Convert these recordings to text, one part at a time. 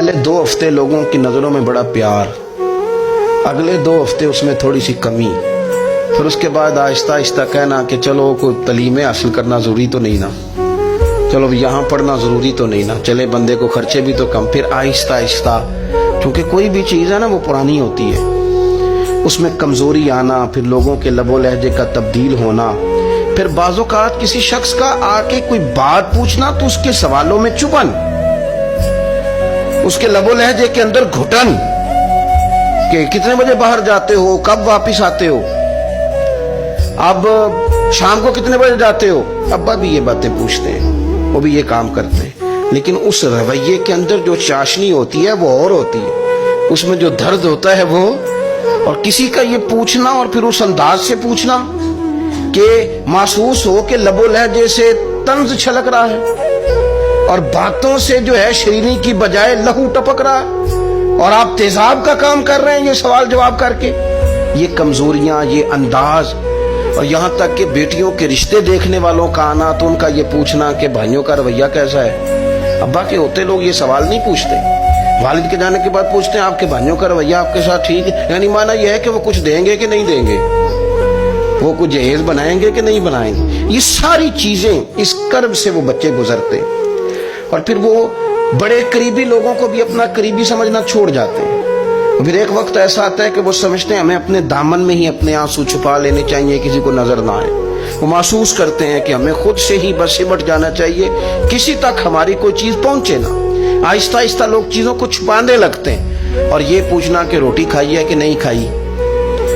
पहले 2 हफ्ते लोगों की नज़रों में बड़ा प्यार, अगले 2 हफ्ते उसमें थोड़ी सी कमी, फिर उसके बाद आहिस्ता आहिस्ता कहना कि चलो कोई तलीमें हासिल करना ज़रूरी तो नहीं ना, चलो यहाँ पढ़ना ज़रूरी तो नहीं ना, चले बंदे को खर्चे भी तो कम। फिर आहिस्ता आहिस्ता, क्योंकि कोई भी चीज़ है ना वो पुरानी होती है, उसमें कमज़ोरी आना, फिर लोगों के लबो लहजे का तब्दील होना, फिर बाज़-औक़ात किसी शख्स का आके कोई बात पूछना तो उसके सवालों में चुभन, उसके लबो लहजे के अंदर घुटन कि कितने बजे बाहर जाते हो, कब वापस आते हो, अब शाम को कितने बजे जाते हो। अब्बा भी ये बातें पूछते हैं, वो भी ये काम करते हैं, लेकिन उस रवैये के अंदर जो चाशनी होती है वो और होती है, उसमें जो दर्द होता है वो। और किसी का ये पूछना और फिर उस अंदाज से पूछना कि महसूस हो कि लबो लहजे से तंज छलक रहा है और बातों से जो है शरीनी की बजाय लहू टपक रहा है, और आप तेजाब का काम कर रहे हैं ये सवाल जवाब करके। ये कमजोरियां, ये अंदाज, और यहाँ तक कि बेटियों के रिश्ते देखने वालों का आना तो उनका ये पूछना कि भाइयों का रवैया कैसा है। अब्बा के होते लोग ये सवाल नहीं पूछते, वालिद के जाने के बाद पूछते हैं आपके भाइयों का रवैया आपके साथ ठीक है, यानी माना यह है कि वो कुछ देंगे कि नहीं देंगे, वो कुछ जहेज बनाएंगे कि नहीं बनाएंगे। ये सारी चीजें, इस कर्ब से वो बच्चे गुजरते हैं, और फिर वो बड़े करीबी लोगों को भी अपना करीबी समझना छोड़ जाते हैं। फिर एक वक्त ऐसा आता है कि वो समझते हैं हमें अपने दामन में ही अपने आंसू छुपा लेने चाहिए, किसी को नजर ना आए। वो महसूस करते हैं कि हमें खुद से ही बस सिमट जाना चाहिए, किसी तक हमारी कोई चीज पहुंचे ना। आहिस्ता आहिस्ता लोग चीजों को छुपाने लगते हैं, और ये पूछना कि रोटी खाई है कि नहीं खाई,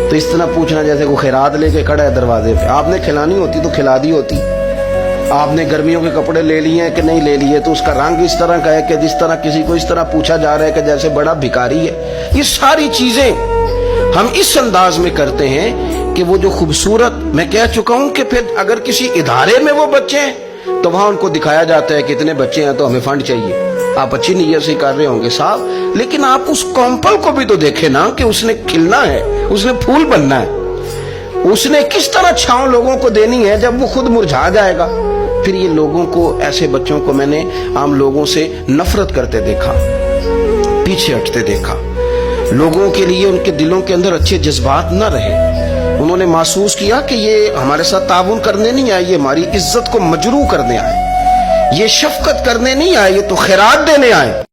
तो इस तरह पूछना जैसे को खैरात लेके खड़ा है दरवाजे पे। आपने खिलानी होती तो खिला दी होती, आपने गर्मियों के कपड़े ले लिए हैं कि नहीं ले लिए, तो उसका रंग इस तरह का है कि जिस तरह किसी को इस तरह पूछा जा रहा है कि जैसे बड़ा भिखारी है। ये सारी चीजें हम इस अंदाज में करते हैं कि वो जो खूबसूरत, मैं कह चुका हूं कि फिर अगर किसी इदारे में वो बच्चे हैं तो वहां उनको दिखाया जाता है कि इतने बच्चे हैं तो हमें फंड चाहिए। आप अच्छी नीयत से कर रहे होंगे साहब, लेकिन आप उस कॉम्पल को भी तो देखें ना कि उसने खिलना है, उसने फूल बनना है, उसने किस तरह छांव लोगों को देनी है जब वो खुद मुरझा जाएगा। फिर ये लोगों को, ऐसे बच्चों को मैंने आम लोगों से नफरत करते देखा, पीछे हटते देखा। लोगों के लिए उनके दिलों के अंदर अच्छे जज्बात न रहे, उन्होंने महसूस किया कि ये हमारे साथ ताउन करने नहीं आए, ये हमारी इज्जत को मजरू करने आए, ये शफकत करने नहीं आए, ये तो खैरात देने आए।